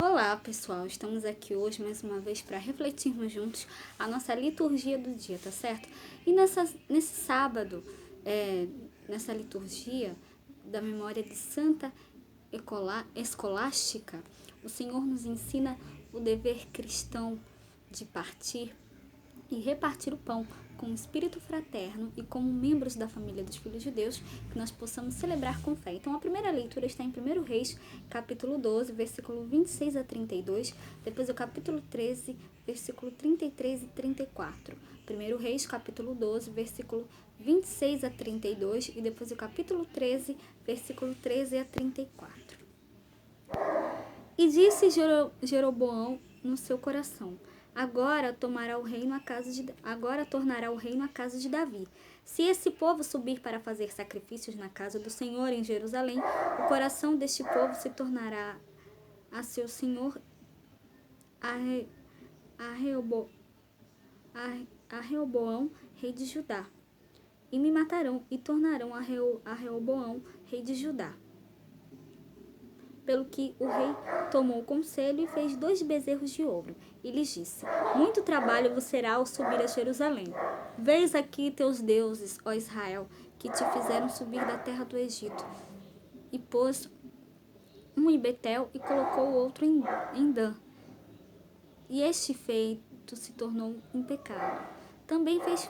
Olá, pessoal! Estamos aqui hoje mais uma vez para refletirmos juntos a nossa liturgia do dia, tá certo? E nesse sábado, nessa liturgia da memória de Santa Escolástica, o Senhor nos ensina o dever cristão de partir e repartir o pão com o espírito fraterno e como membros da família dos filhos de Deus, que nós possamos celebrar com fé. Então, a primeira leitura está em 1 Reis, capítulo 12, versículo 26 a 32, depois o capítulo 13, versículo 33 e 34. 1 Reis, capítulo 12, versículo 26 a 32 e depois o capítulo 13, versículo 13 a 34. E disse Jeroboão no seu coração: Agora tornará o reino à casa de Davi. Se esse povo subir para fazer sacrifícios na casa do Senhor em Jerusalém, o coração deste povo se tornará a seu senhor a Reoboão, rei de Judá. E me matarão e tornarão a Reoboão, rei de Judá. Pelo que o rei tomou o conselho e fez 2 bezerros de ouro. E lhes disse: Muito trabalho vos será ao subir a Jerusalém. Veis aqui teus deuses, ó Israel, que te fizeram subir da terra do Egito. E pôs um em Betel e colocou o outro em Dan. E este feito se tornou impecável. Também fez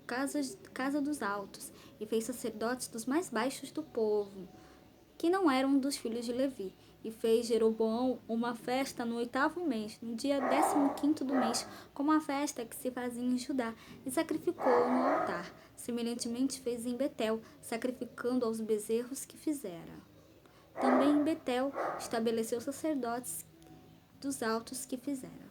casa dos altos e fez sacerdotes dos mais baixos do povo, que não eram dos filhos de Levi. E fez Jeroboão uma festa no 8º mês, no dia 15º do mês, como a festa que se fazia em Judá, e sacrificou no altar. Semelhantemente fez em Betel, sacrificando aos bezerros que fizera. Também em Betel estabeleceu sacerdotes dos altos que fizera.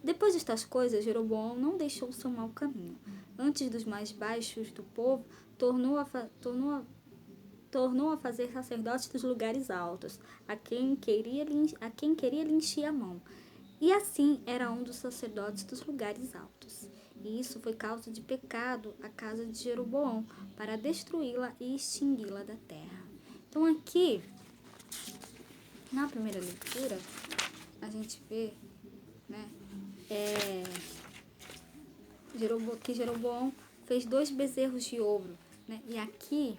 Depois destas coisas, Jeroboão não deixou o seu mau caminho. Antes dos mais baixos do povo, tornou a fazer sacerdotes dos lugares altos, a quem queria lhe encher a mão. E assim era um dos sacerdotes dos lugares altos. E isso foi causa de pecado à casa de Jeroboão, para destruí-la e extingui-la da terra. Então aqui, na primeira leitura, a gente vê, né, que Jeroboão fez 2 bezerros de ouro, né? E aqui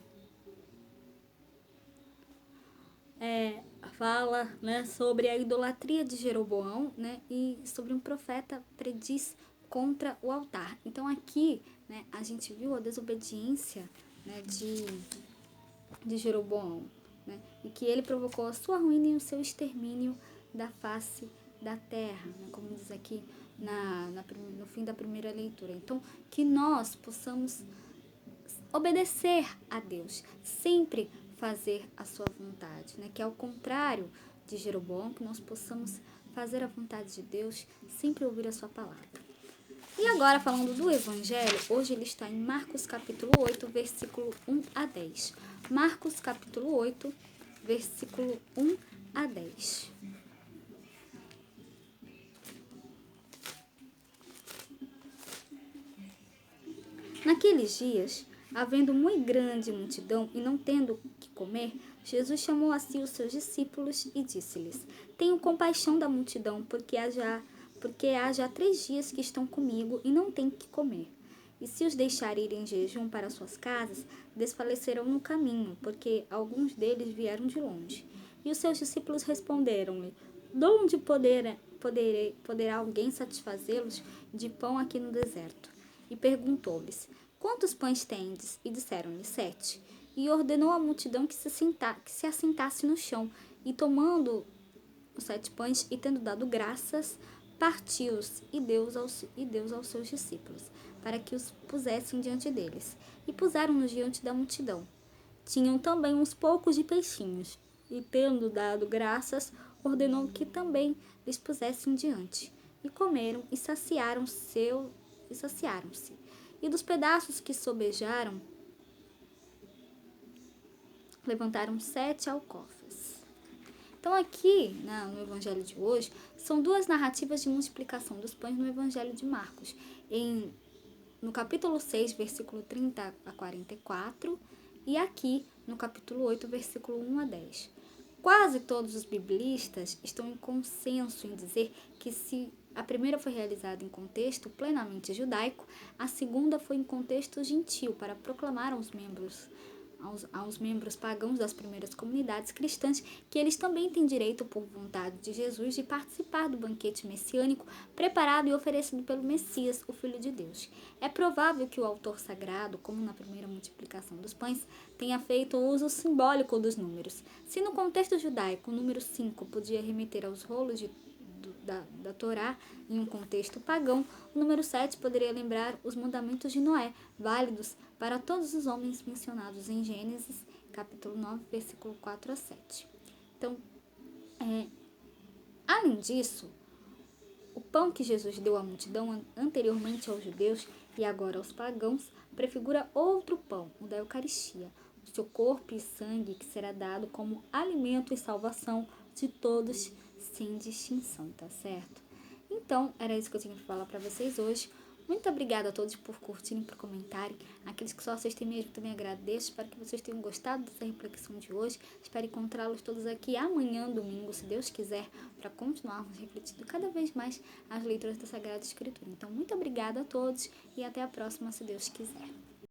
fala, né, sobre a idolatria de Jeroboão, né, e sobre um profeta prediz contra o altar. Então aqui, né, a gente viu a desobediência, né, de Jeroboão, né, e que ele provocou a sua ruína e o seu extermínio da face da terra, né, como diz aqui no fim da primeira leitura. Então, que nós possamos obedecer a Deus, sempre fazer a sua vontade, né? Que ao contrário de Jeroboão, que nós possamos fazer a vontade de Deus, sempre ouvir a sua palavra. E agora, falando do Evangelho, hoje ele está em Marcos capítulo 8, versículo 1 a 10. Marcos capítulo 8, versículo 1 a 10. Naqueles dias, havendo muito grande multidão e não tendo que comer, Jesus chamou a si os seus discípulos e disse-lhes: Tenho compaixão da multidão, porque há já 3 dias que estão comigo e não têm que comer. E se os deixar ir em jejum para suas casas, desfalecerão no caminho, porque alguns deles vieram de longe. E os seus discípulos responderam-lhe: De onde poderá alguém satisfazê-los de pão aqui no deserto? E perguntou-lhes: Quantos pães tendes? E disseram-lhe: 7. E ordenou à multidão que se assentasse no chão. E tomando os 7 pães e tendo dado graças, partiu-os e deu aos seus discípulos, para que os pusessem diante deles. E puseram-nos diante da multidão. Tinham também uns poucos de peixinhos. E tendo dado graças, ordenou que também lhes pusessem diante. E comeram e saciaram-se. E dos pedaços que sobejaram, levantaram 7 alcofas. Então aqui, no Evangelho de hoje, são 2 narrativas de multiplicação dos pães no Evangelho de Marcos. No capítulo 6, versículo 30 a 44, e aqui no capítulo 8, versículo 1 a 10. Quase todos os biblistas estão em consenso em dizer que se a primeira foi realizada em contexto plenamente judaico, a segunda foi em contexto gentil para proclamar aos membros pagãos das primeiras comunidades cristãs que eles também têm direito, por vontade de Jesus, de participar do banquete messiânico preparado e oferecido pelo Messias, o Filho de Deus. É provável que o autor sagrado, como na primeira multiplicação dos pães, tenha feito uso simbólico dos números. Se no contexto judaico o número 5 podia remeter aos rolos da Torá em um contexto pagão, o número 7 poderia lembrar os mandamentos de Noé, válidos para todos os homens mencionados em Gênesis, capítulo 9, versículo 4 a 7. Então, além disso, o pão que Jesus deu à multidão anteriormente aos judeus e agora aos pagãos prefigura outro pão, o da Eucaristia, o seu corpo e sangue que será dado como alimento e salvação de todos sem distinção, tá certo? Então, era isso que eu tinha para falar para vocês hoje. Muito obrigada a todos por curtirem, por comentarem. Aqueles que só assistem mesmo também agradeço. Espero que vocês tenham gostado dessa reflexão de hoje. Espero encontrá-los todos aqui amanhã, domingo, se Deus quiser, para continuarmos refletindo cada vez mais as leituras da Sagrada Escritura. Então, muito obrigada a todos e até a próxima, se Deus quiser.